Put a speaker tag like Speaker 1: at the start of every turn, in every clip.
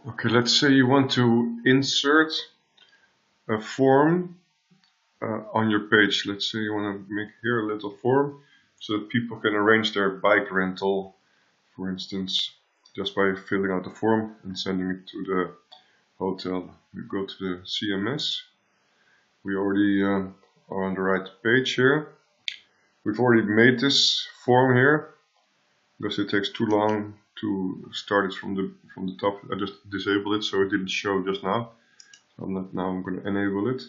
Speaker 1: Okay, let's say you want to insert a form on your page. Let's say you want to make here a little form so that people can arrange their bike rental, for instance, just by filling out the form and sending it to the hotel. We go to the CMS. We already are on the right page here. We've already made this form here because it takes too long to start it from the top. I just disabled it so it didn't show just now. I'm going to enable it.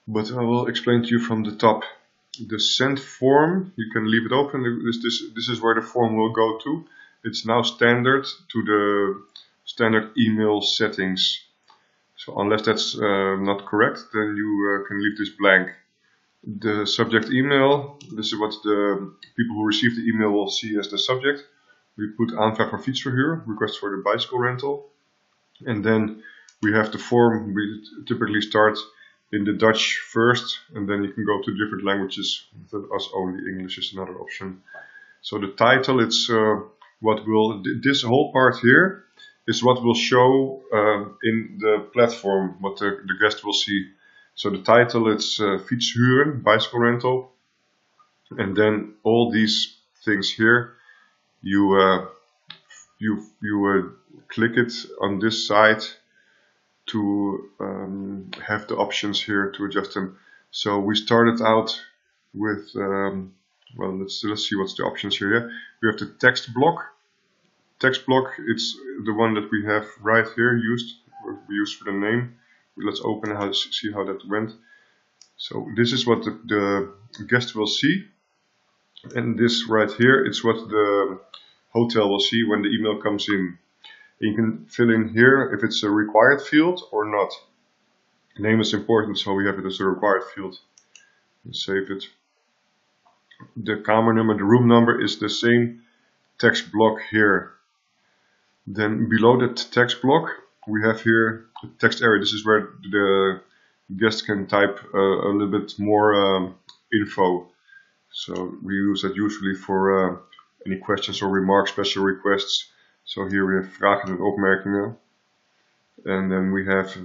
Speaker 1: But I will explain to you from the top. The send form, you can leave it open. This is where the form will go to. It's now standard to the standard email settings. So unless that's not correct, then you can leave this blank. The subject email, this is what the people who receive the email will see as the subject. We put aanvraag voor fietsverhuur, request for the bicycle rental. And then we have the form. We typically start in the Dutch first, and then you can go to different languages. With us only English is another option. So the title, it's this whole part here is what will show in the platform, what the guest will see. So the title, it's fietshuren, bicycle rental, and then all these things here, you click it on this side to have the options here to adjust them. So we started out with well, let's see what's the options here. Yeah? We have the text block. Text block, it's the one that we have right here we used for the name. Let's open and see how that went. So this is what the guest will see, and this right here, it's what the hotel will see when the email comes in. You can fill in here if it's a required field or not. Name is important, so we have it as a required field. Let's save it. The kamer number, the room number, is the same text block here. Then below that text block, we have here the text area. This is where the guest can type a little bit more info. So we use that usually for any questions or remarks, special requests. So here we have vragen en opmerkingen. And then we have,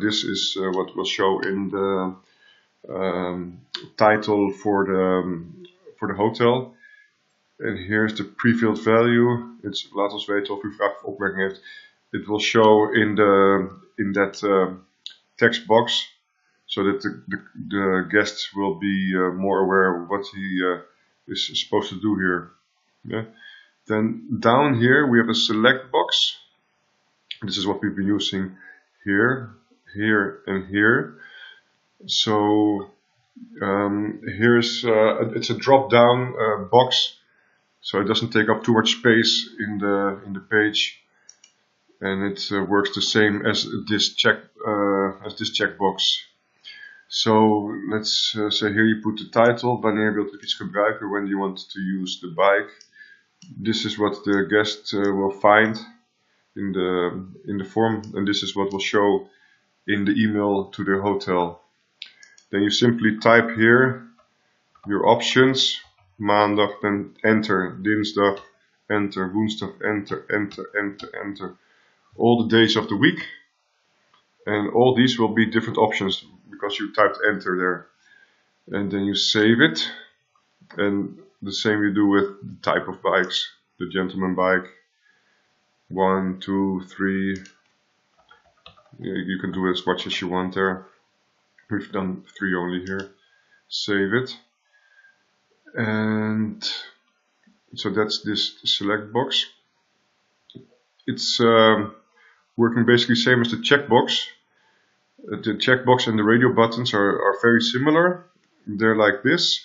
Speaker 1: this is what will show in the title for the hotel. And here's the pre-filled value. It's laat ons weten of u vraag of opmerking heeft. It will show in that text box, so that the guest will be more aware of what he is supposed to do here. Yeah. Then down here we have a select box. This is what we've been using here, here, and here. So here's it's a drop-down box, so it doesn't take up too much space in the page, and it works the same as this checkbox. So let's say here you put the title. Wanneer wilt u iets gebruiken? When do you want to use the bike? This is what the guest will find in the form, and this is what will show in the email to the hotel. Then you simply type here your options. Maandag, then enter. Dinsdag, enter. Woensdag, enter, enter, enter, enter. All the days of the week. And all these will be different options because you typed enter there. And then you save it. And the same you do with the type of bikes. The gentleman bike. 1, 2, 3. You can do as much as you want there. We've done 3 only here. Save it. And so that's this select box. It's working basically same as the checkbox. The checkbox and the radio buttons are very similar. They're like this.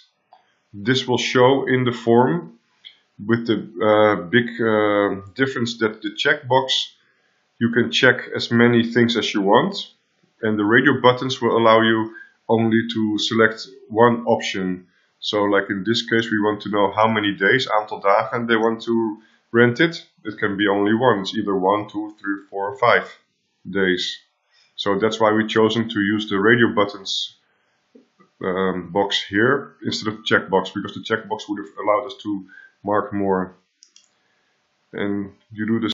Speaker 1: This will show in the form, with the big difference that the checkbox, you can check as many things as you want, and the radio buttons will allow you only to select one option. So like in this case, we want to know how many days, aantal dagen, they want to rent it. It can be only one. It's either 1, 2, 3, 4, or 5 days. So that's why we've chosen to use the radio buttons box here instead of the checkbox, because the checkbox would have allowed us to mark more. And you do this